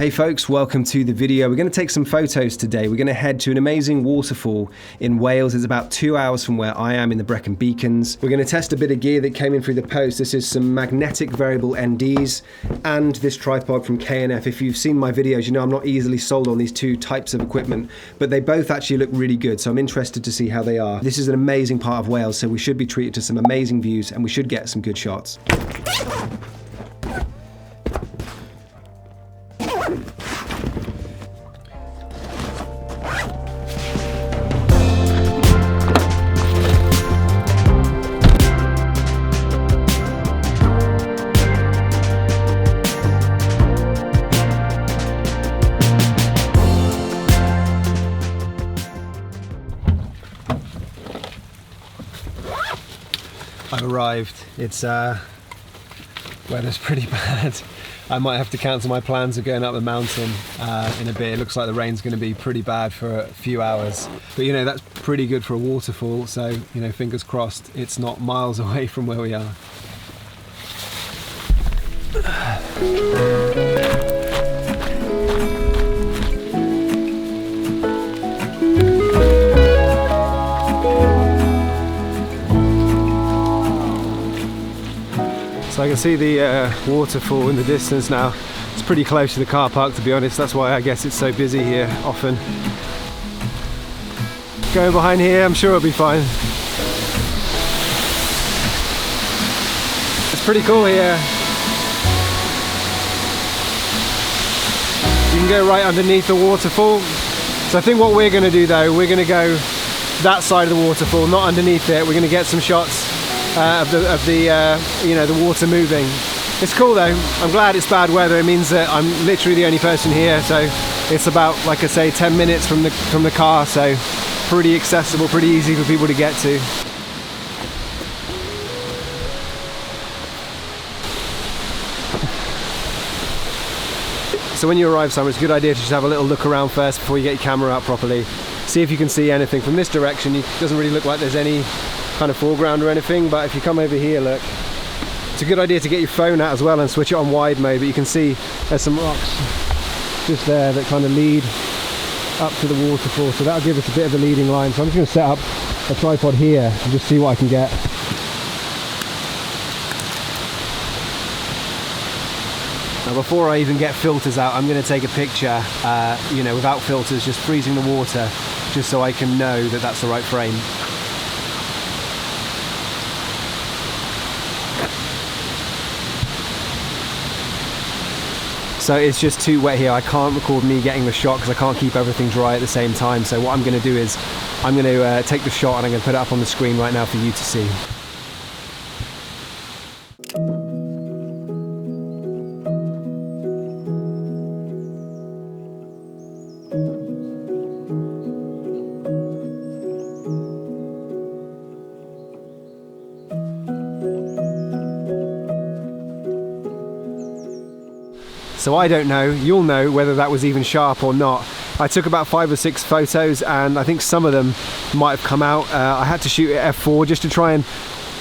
Hey folks, welcome to the video. We're going to take some photos today. We're going to head to an amazing waterfall in Wales. It's about 2 hours from where I am in the Brecon Beacons. We're going to test a bit of gear that came in through the post. This is some magnetic variable NDs and this tripod from K&F. If you've seen my videos, you know I'm not easily sold on these two types of equipment, but they both actually look really good, so I'm interested to see how they are. This is an amazing part of Wales, so we should be treated to some amazing views and we should get some good shots. I've arrived. It's weather's pretty bad. I might have to cancel my plans of going up the mountain in a bit. It looks like the rain's going to be pretty bad for a few hours, but you know that's pretty good for a waterfall, so you know, fingers crossed it's not miles away from where we are. So I can see the waterfall in the distance now. It's pretty close to the car park, to be honest. That's why I guess it's so busy here often. Going behind here, I'm sure it'll be fine. It's pretty cool here. You can go right underneath the waterfall. So I think what we're going to do though, we're going to go that side of the waterfall, not underneath it. We're going to get some shots of the you know, the water moving. It's cool though. I'm glad it's bad weather. It means that I'm literally the only person here, so it's about, like I say, 10 minutes from the car, so pretty accessible, pretty easy for people to get to. So when you arrive somewhere, it's a good idea to just have a little look around first before you get your camera out properly. See if you can see anything. From this direction, it doesn't really look like there's any kind of foreground or anything, but if you come over here, look, it's a good idea to get your phone out as well and switch it on wide mode. But you can see there's some rocks just there that kind of lead up to the waterfall, so that'll give us a bit of a leading line. So I'm just going to set up a tripod here and just see what I can get. Now before I even get filters out, I'm going to take a picture you know, without filters, just freezing the water, just so I can know that that's the right frame. So it's just too wet here. I can't record me getting the shot because I can't keep everything dry at the same time. So what I'm going to do is I'm going to take the shot and I'm going to put it up on the screen right now for you to see. So I don't know, you'll know whether that was even sharp or not. I took about 5 or 6 photos and I think some of them might have come out. I had to shoot at f4 just to try and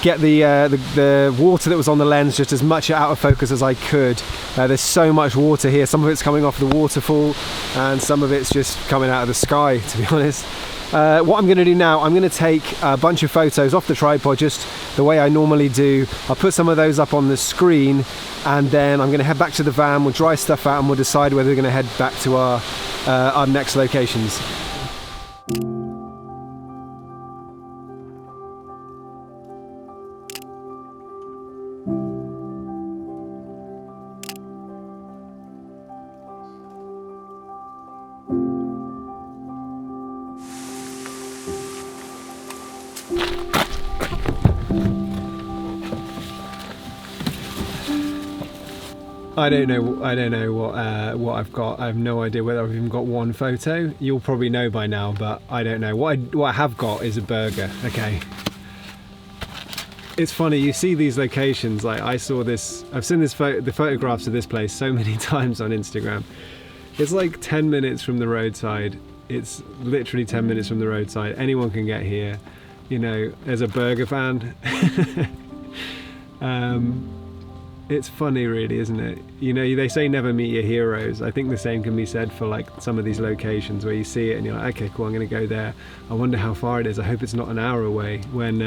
get the water that was on the lens just as much out of focus as I could. There's so much water here. Some of it's coming off the waterfall and some of it's just coming out of the sky, to be honest. What I'm going to do now, I'm going to take a bunch of photos off the tripod just the way I normally do. I'll put some of those up on the screen and then I'm going to head back to the van, we'll dry stuff out and we'll decide whether we're going to head back to our next locations. I don't know what I've got. I have no idea whether I've even got one photo. You'll probably know by now, but I don't know. What I have got is a burger. Okay. It's funny, you see these locations, like I saw this, I've seen this the photographs of this place so many times on Instagram. It's like 10 minutes from the roadside. It's literally 10 minutes from the roadside. Anyone can get here. You know, there's a burger van. It's funny really, isn't it? You know, they say never meet your heroes. I think the same can be said for like some of these locations where you see it and you're like, okay, cool, I'm gonna go there. I wonder how far it is. I hope it's not an hour away when,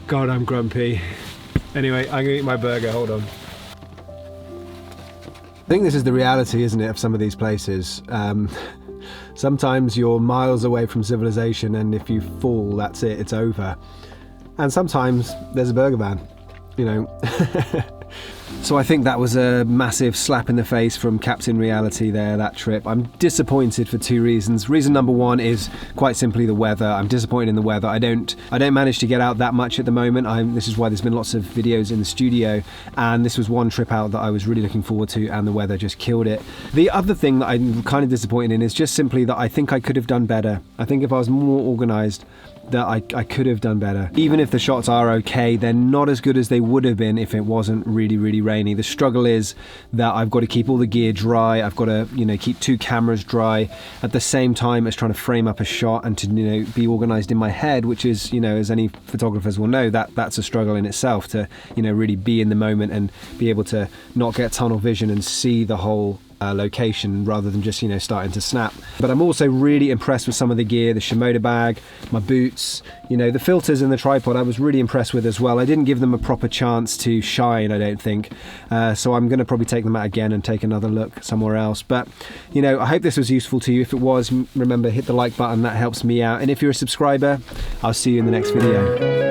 God, I'm grumpy. Anyway, I'm gonna eat my burger, hold on. I think this is the reality, isn't it, of some of these places. Sometimes you're miles away from civilization and if you fall, that's it, it's over. And sometimes there's a burger van, you know. So I think that was a massive slap in the face from Captain Reality there, that trip. I'm disappointed for two reasons. Reason number one is quite simply the weather. I'm disappointed in the weather. I don't manage to get out that much at the moment. This is why there's been lots of videos in the studio, and this was one trip out that I was really looking forward to, and the weather just killed it. The other thing that I'm kind of disappointed in is just simply that I think I could have done better. I think if I was more organised, that I could have done better. Even if the shots are okay, they're not as good as they would have been if it wasn't really, really rainy. The struggle is that I've got to keep all the gear dry. I've got to, you know, keep two cameras dry at the same time as trying to frame up a shot and to, you know, be organised in my head, which is, you know, as any photographers will know, that's a struggle in itself to, you know, really be in the moment and be able to not get tunnel vision and see the whole location rather than just, you know, starting to snap. But I'm also really impressed with some of the gear, the Shimoda bag, my boots, you know, the filters and the tripod I was really impressed with as well. I didn't give them a proper chance to shine, I don't think, so I'm going to probably take them out again and take another look somewhere else. But, you know, I hope this was useful to you. If it was, remember, hit the like button, that helps me out. And if you're a subscriber, I'll see you in the next video.